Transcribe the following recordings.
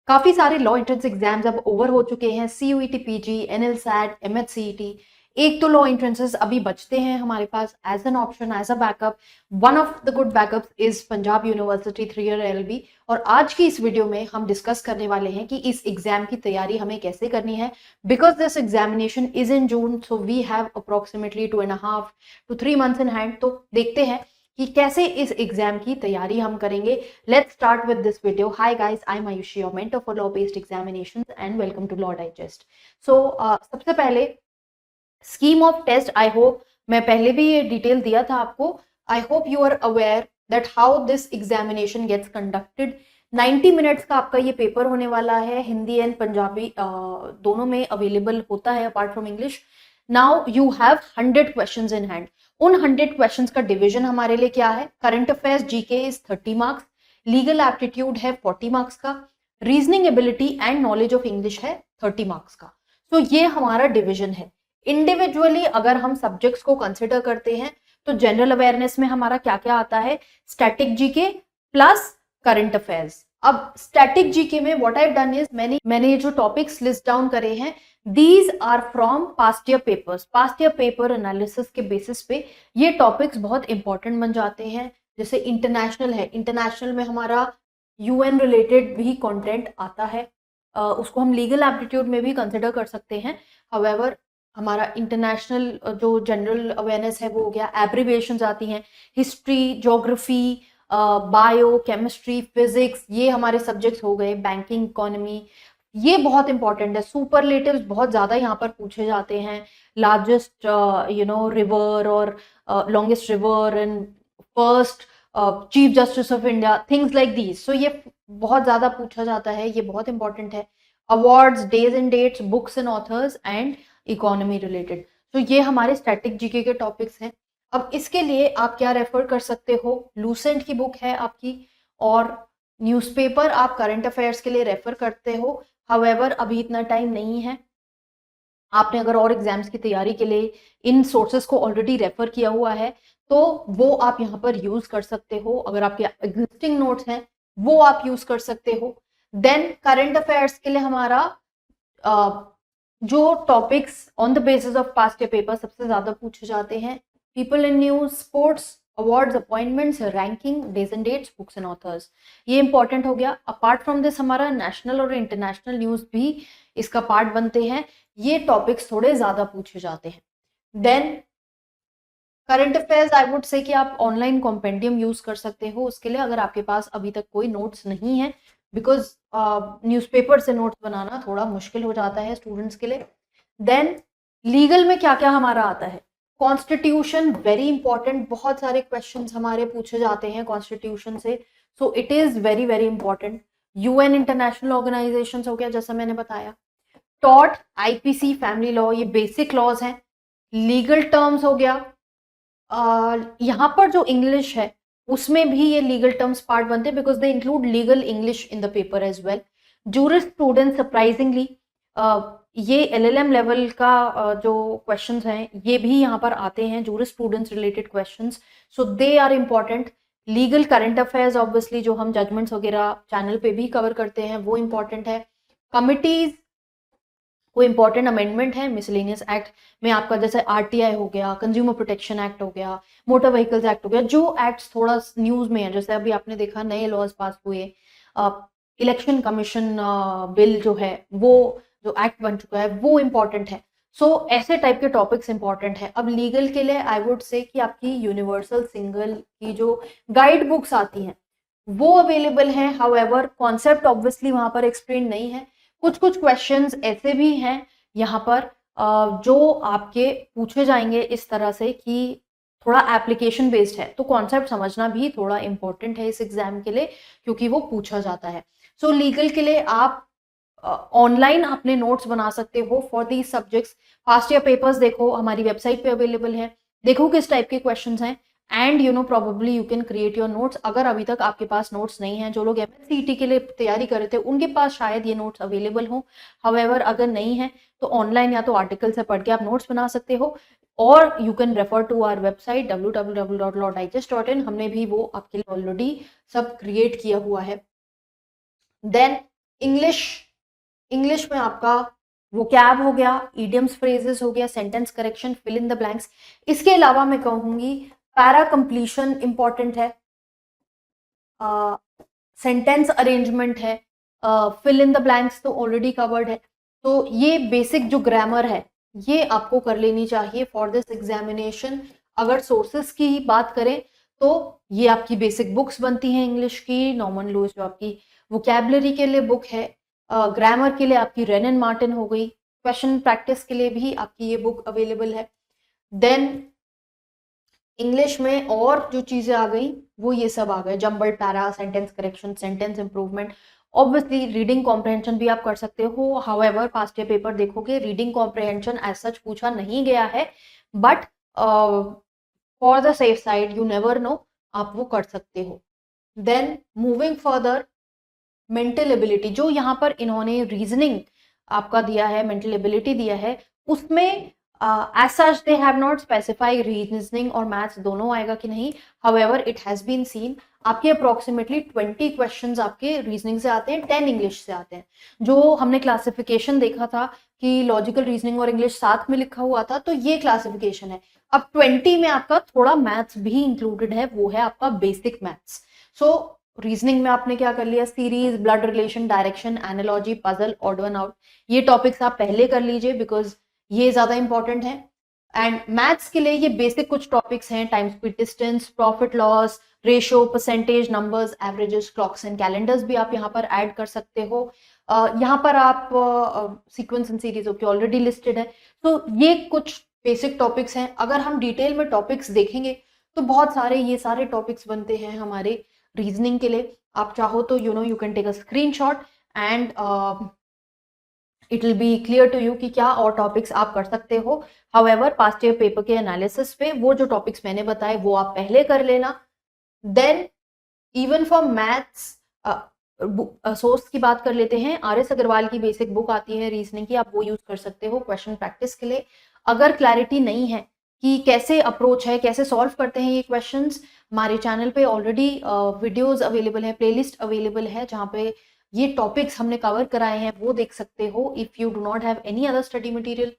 काफी सारे law entrance exams अब ओवर हो चुके हैं, सीयूईटी पीजी, एनएलसैट, एमएचसीईटी। एक तो लॉ एंट्रेंसेस अभी बचते हैं हमारे पास as an option, as a backup. One of the good backups is Punjab University 3 year LLB. और आज की इस वीडियो में हम डिस्कस करने वाले हैं कि इस एग्जाम की तैयारी हमें कैसे करनी है, because this examination is in June, so we have approximately 2.5 to 3 months in hand। तो देखते हैं कि कैसे इस एग्जाम की तैयारी हम करेंगे। Let's start with this video. Hi guys, I am Aayushi, your mentor for law based examinations, and welcome to Law Digest. So सबसे पहले scheme of test, I hope मैं पहले भी ये डिटेल दिया था आपको। I hope you are aware that how this examination gets conducted. 90 minutes का आपका ये पेपर होने वाला है, हिंदी एंड पंजाबी दोनों में अवेलेबल होता है apart from English. Now you have 100 questions in hand. उन 100 क्वेश्चंस का डिवीजन हमारे लिए क्या है? Current affairs GK is 30 marks, legal aptitude है 40 मार्क्स का, reasoning ability and knowledge of English है 30 मार्क्स का। तो ये हमारा डिवीजन है। इंडिविजुअली अगर हम सब्जेक्ट्स को कंसिडर करते हैं तो जनरल अवेयरनेस में हमारा क्या क्या आता है? Static GK plus current affairs. अब स्टैटिक जीके में what I have done is मैंने ये जो टॉपिक्स लिस्ट डाउन करे हैं, these are from past year papers. Past year paper analysis के बेसिस पे ये टॉपिक्स बहुत इंपॉर्टेंट बन जाते हैं। जैसे इंटरनेशनल है, इंटरनेशनल में हमारा यूएन रिलेटेड भी कंटेंट आता है, उसको हम लीगल एप्टीट्यूड में भी कंसिडर कर सकते हैं। हाउएवर हमारा इंटरनेशनल जो जनरल अवेयरनेस है वो हो गया, एब्रीविएशंस आती हैं, history, geography, bio, chemistry, physics, ये हमारे सब्जेक्ट्स हो गए। बैंकिंग, इकोनॉमी, ये बहुत इंपॉर्टेंट है। सुपरलेटिव्स बहुत ज्यादा यहाँ पर पूछे जाते हैं। लार्जेस्ट रिवर और longest river and first chief justice of India, things like these. So ये बहुत ज्यादा पूछा जाता है, ये बहुत इंपॉर्टेंट है। Awards, days and dates, books and authors and economy related. तो ये हमारे स्टैटिक जीके के टॉपिक्स हैं। अब इसके लिए आप क्या रेफर कर सकते हो? लूसेंट की बुक है आपकी, और न्यूज़पेपर आप करंट अफेयर्स के लिए रेफर करते हो। हाउएवर अभी इतना टाइम नहीं है। आपने अगर और एग्जाम्स की तैयारी के लिए इन सोर्सेस को ऑलरेडी रेफर किया हुआ है तो वो आप यहाँ पर यूज कर सकते हो। अगर आपके एग्जिस्टिंग नोट्स हैं वो आप यूज कर सकते हो। देन करंट अफेयर्स के लिए हमारा जो topics on the basis of past year paper सबसे ज्यादा पूछे जाते हैं, people in news, sports, awards, appointments, ranking, days and dates, books and authors, ये इंपॉर्टेंट हो गया। अपार्ट फ्रॉम दिस हमारा नेशनल और इंटरनेशनल न्यूज भी इसका पार्ट बनते हैं। ये टॉपिक्स थोड़े ज्यादा पूछे जाते हैं। Then current affairs, I would say कि आप ऑनलाइन कॉम्पेंडियम यूज कर सकते हो उसके लिए, अगर आपके पास अभी तक कोई नोट्स नहीं है, बिकॉज न्यूज़पेपर से नोट्स बनाना थोड़ा मुश्किल हो जाता है स्टूडेंट्स के लिए। देन लीगल में क्या क्या हमारा आता है? Constitution, very important. बहुत सारे क्वेश्चंस हमारे पूछे जाते हैं कॉन्स्टिट्यूशन से, so it is very very important. UN international organization हो गया, जैसा मैंने बताया। टॉट, आईपीसी, फैमिली लॉ, ये बेसिक लॉज हैं। लीगल टर्म्स हो गया, यहाँ पर जो इंग्लिश है उसमें भी ये लीगल टर्म्स पार्ट बनते हैं, because they include legal English in the paper as well. Jurisprudence, surprisingly ये एलएलएम लेवल का जो क्वेश्चंस हैं ये भी यहाँ पर आते हैं, jurisprudence related questions, so they are important. Legal current affairs obviously जो हम जजमेंट्स वगैरह चैनल पे भी कवर करते हैं वो इंपॉर्टेंट है। कमिटीज, कोई इंपॉर्टेंट अमेंडमेंट है मिसलेनियस एक्ट में आपका, जैसे आरटीआई हो गया, कंज्यूमर प्रोटेक्शन एक्ट हो गया, मोटर व्हीकल्स एक्ट हो गया, जो एक्ट्स थोड़ा न्यूज में है, जैसे अभी आपने देखा नए लॉज पास हुए, इलेक्शन कमीशन बिल जो है वो जो एक्ट बन चुका है वो इंपॉर्टेंट है। सो ऐसे टाइप के टॉपिक्स इंपॉर्टेंट है। अब लीगल के लिए आई वुड से कि आपकी यूनिवर्सल सिंगल की जो गाइड बुक्स आती हैं वो अवेलेबल है। हाउएवर कॉन्सेप्ट ऑब्वियसली वहां पर एक्सप्लेन नहीं है। कुछ कुछ क्वेश्चंस ऐसे भी हैं यहाँ पर जो आपके पूछे जाएंगे इस तरह से कि थोड़ा एप्लीकेशन बेस्ड है, तो कॉन्सेप्ट समझना भी थोड़ा इंपॉर्टेंट है इस एग्जाम के लिए, क्योंकि वो पूछा जाता है। सो लीगल के लिए आप ऑनलाइन अपने नोट्स बना सकते हो for these subjects. Fast year papers देखो, हमारी वेबसाइट पे अवेलेबल है, देखो किस टाइप के क्वेश्चंस हैं, and probably you can create your notes. अगर अभी तक आपके पास नोट्स नहीं है, जो लोग एमएससीईटी के लिए तैयारी कर रहे थे उनके पास शायद ये नोट्स अवेलेबल हो। हाउएवर अगर नहीं है तो ऑनलाइन या तो आर्टिकल से पढ़ के आप नोट्स बना सकते हो, और you can refer to our website www.lawdigest.in। हमने भी वो आपके लिए ऑलरेडी सब क्रिएट किया हुआ है। देन इंग्लिश में आपका वोकैब हो गया, इडियम्स फ्रेजेस हो गया, sentence correction, fill in the blanks. इसके अलावा मैं कहूंगी पैरा कंप्लीशन इंपॉर्टेंट है, सेंटेंस अरेंजमेंट है, फिल इन द ब्लैंक्स तो ऑलरेडी कवर्ड है। तो ये बेसिक जो ग्रामर है ये आपको कर लेनी चाहिए फॉर दिस एग्जामिनेशन। अगर सोर्सेस की ही बात करें तो ये आपकी बेसिक बुक्स बनती हैं इंग्लिश की, नॉर्मन लुईस जो आपकी वोकैबुलरी के लिए बुक है, ग्रामर के लिए आपकी रेन एंड मार्टिन हो गई, क्वेश्चन प्रैक्टिस के लिए भी आपकी ये बुक अवेलेबल है। देन इंग्लिश में और जो चीजें आ गई वो ये सब आ गए, jumbled para, sentence correction, sentence improvement. Obviously reading comprehension भी आप कर सकते हो, हाउएवर पास्ट ईयर पेपर देखोगे रीडिंग कॉम्प्रहेंशन एज सच पूछा नहीं गया है, but for the safe side you never know, आप वो कर सकते हो। Then moving further, mental ability, जो यहाँ पर इन्होंने रीजनिंग आपका दिया है, मेंटल एबिलिटी दिया है, उसमें as such they have not specify reasoning और मैथ्स दोनों आएगा कि नहीं, however it has been seen आपके अप्रोक्सीमेटली 20 क्वेश्चंस आपके रीजनिंग से आते हैं, 10 इंग्लिश से आते हैं। जो हमने क्लासिफिकेशन देखा था कि लॉजिकल रीजनिंग और इंग्लिश साथ में लिखा हुआ था, तो ये क्लासिफिकेशन है। अब 20 में आपका थोड़ा मैथ्स भी इंक्लूडेड है, वो है आपका बेसिक मैथ्स। सो रीजनिंग में आपने क्या कर लिया, series, blood relation, direction, analogy, puzzle, odd one out, ये टॉपिक्स आप पहले कर लीजिए बिकॉज ये ज्यादा इंपॉर्टेंट है। एंड मैथ्स के लिए ये बेसिक कुछ टॉपिक्स हैं, time speed distance, profit loss ratio, percentage, numbers, averages, clocks and calendars भी आप यहाँ पर ऐड कर सकते हो। यहाँ पर आप sequence and series okay already listed है। तो ये कुछ बेसिक टॉपिक्स हैं। अगर हम डिटेल में टॉपिक्स देखेंगे तो बहुत सारे ये सारे टॉपिक्स बनते हैं हमारे रीजनिंग के लिए। आप चाहो तो you can take a screenshot and it will be clear to you कि क्या और टॉपिक्स आप कर सकते हो। हाउएवर पास्ट ईयर पेपर के एनालिसिस पे वो जो टॉपिक्स मैंने बताए वो आप पहले कर लेना। Then even for maths source की बात कर लेते हैं, RS अग्रवाल की बेसिक बुक आती है रीजनिंग की, आप वो यूज कर सकते हो क्वेश्चन प्रैक्टिस के लिए। अगर क्लैरिटी नहीं है कि कैसे अप्रोच है, कैसे सॉल्व करते हैं ये क्वेश्चंस, हमारे चैनल पे ऑलरेडी वीडियोस अवेलेबल है, प्लेलिस्ट अवेलेबल है जहाँ पे ये टॉपिक्स हमने कवर कराए हैं, वो देख सकते हो if you do not have any other study material.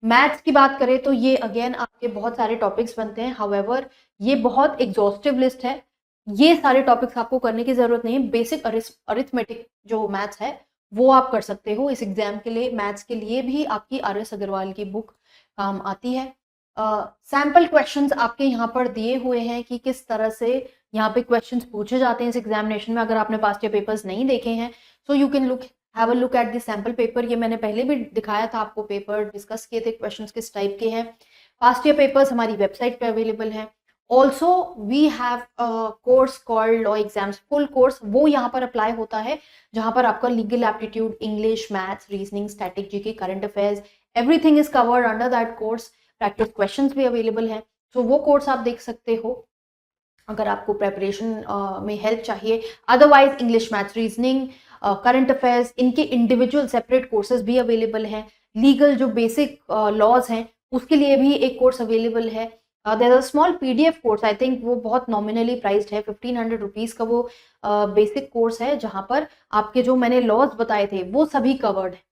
Maths की बात करें तो ये अगेन आपके बहुत सारे टॉपिक्स बनते हैं, हाउएवर ये बहुत एग्जॉस्टिव लिस्ट है, ये सारे टॉपिक्स आपको करने की जरूरत नहीं है। बेसिक अरिथमेटिक जो मैथ्स है वो आप कर सकते हो इस एग्जाम के लिए। मैथ्स के लिए भी आपकी RS अग्रवाल की बुक काम आती है। सैम्पल क्वेश्चंस आपके यहाँ पर दिए हुए हैं कि किस तरह से यहाँ पे क्वेश्चंस पूछे जाते हैं इस एग्जामिनेशन में। अगर आपने पास्ट ईयर पेपर्स नहीं देखे हैं so you can have a look at the sample paper. ये मैंने पहले भी दिखाया था आपको, पेपर डिस्कस किए थे क्वेश्चंस किस टाइप के हैं। पास्ट ईयर पेपर्स हमारी वेबसाइट पे अवेलेबल है। Also we have course called law exams full course, वो यहाँ पर अप्लाई होता है जहाँ पर आपका legal aptitude, English, maths, reasoning, static GK, current affairs, everything is covered under that course. Practice questions भी अवेलेबल हैं, तो वो कोर्स आप देख सकते हो अगर आपको प्रेपरेशन में हेल्प चाहिए। Otherwise English, maths, reasoning, current affairs, इनके इंडिविजुअल सेपरेट कोर्सेज भी अवेलेबल हैं। लीगल जो बेसिक लॉज हैं उसके लिए भी एक कोर्स अवेलेबल है। There is a small PDF course, I think वो बहुत नॉमिनली प्राइस्ड है, 1500 रुपीज का वो बेसिक कोर्स है जहां पर आपके जो मैंने लॉज बताए थे वो सभी कवर्ड है।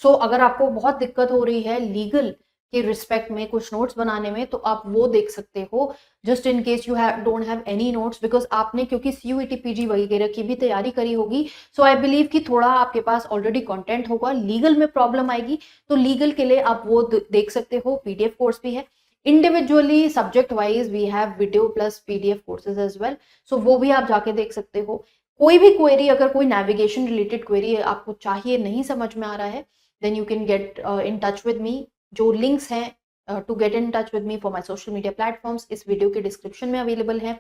सो अगर आपको बहुत दिक्कत हो रही है लीगल के रिस्पेक्ट में कुछ नोट्स बनाने में तो आप वो देख सकते हो, just in case you don't have any notes, because आपने क्योंकि CUET PG वगैरह की भी तैयारी करी होगी, सो आई बिलीव कि थोड़ा आपके पास ऑलरेडी कंटेंट होगा। लीगल में प्रॉब्लम आएगी तो लीगल के लिए आप वो देख सकते हो, PDF कोर्स भी है। Individually subject wise we have video plus PDF courses as well, so वो भी आप जाके देख सकते हो। कोई भी क्वेरी, अगर कोई नेविगेशन रिलेटेड क्वेरी आपको चाहिए, नहीं समझ में आ रहा है, then you can get in touch with me. जो लिंक्स हैं to get in touch with me for my social media platforms इस वीडियो के डिस्क्रिप्शन में अवेलेबल है।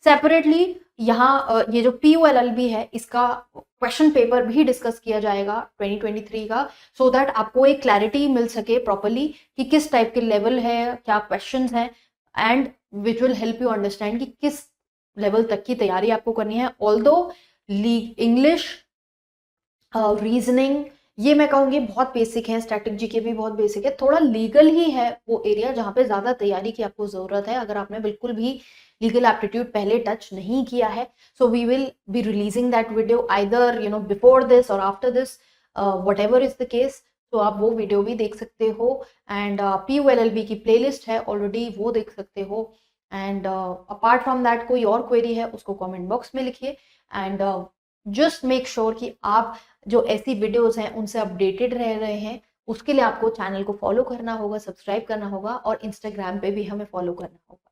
सेपरेटली यहाँ ये जो POLLB है इसका क्वेश्चन पेपर भी डिस्कस किया जाएगा 2023 का, सो दैट आपको एक क्लैरिटी मिल सके प्रॉपरली कि किस टाइप के लेवल है, क्या क्वेश्चंस हैं, and which will help you understand कि किस लेवल तक की तैयारी आपको करनी है। ऑल्दो इंग्लिश, रीजनिंग, ये मैं कहूँगी बहुत बेसिक है, स्टैटिक जीके भी बहुत बेसिक है, थोड़ा लीगल ही है वो एरिया जहाँ पे ज़्यादा तैयारी की आपको ज़रूरत है। अगर आपने बिल्कुल भी लीगल एप्टीट्यूड पहले टच नहीं किया है, so we will be releasing that video either before this or after this, whatever is the case. तो आप वो वीडियो भी देख सकते हो एंड PULLB की प्लेलिस्ट है ऑलरेडी, वो देख सकते हो। एंड अपार्ट फ्रॉम दैट कोई और क्वेरी है उसको कमेंट बॉक्स में लिखिए एंड जस्ट मेक श्योर कि आप जो ऐसी वीडियोस हैं उनसे अपडेटेड रह रहे हैं। उसके लिए आपको चैनल को फॉलो करना होगा, सब्सक्राइब करना होगा और इंस्टाग्राम पे भी हमें फॉलो करना होगा।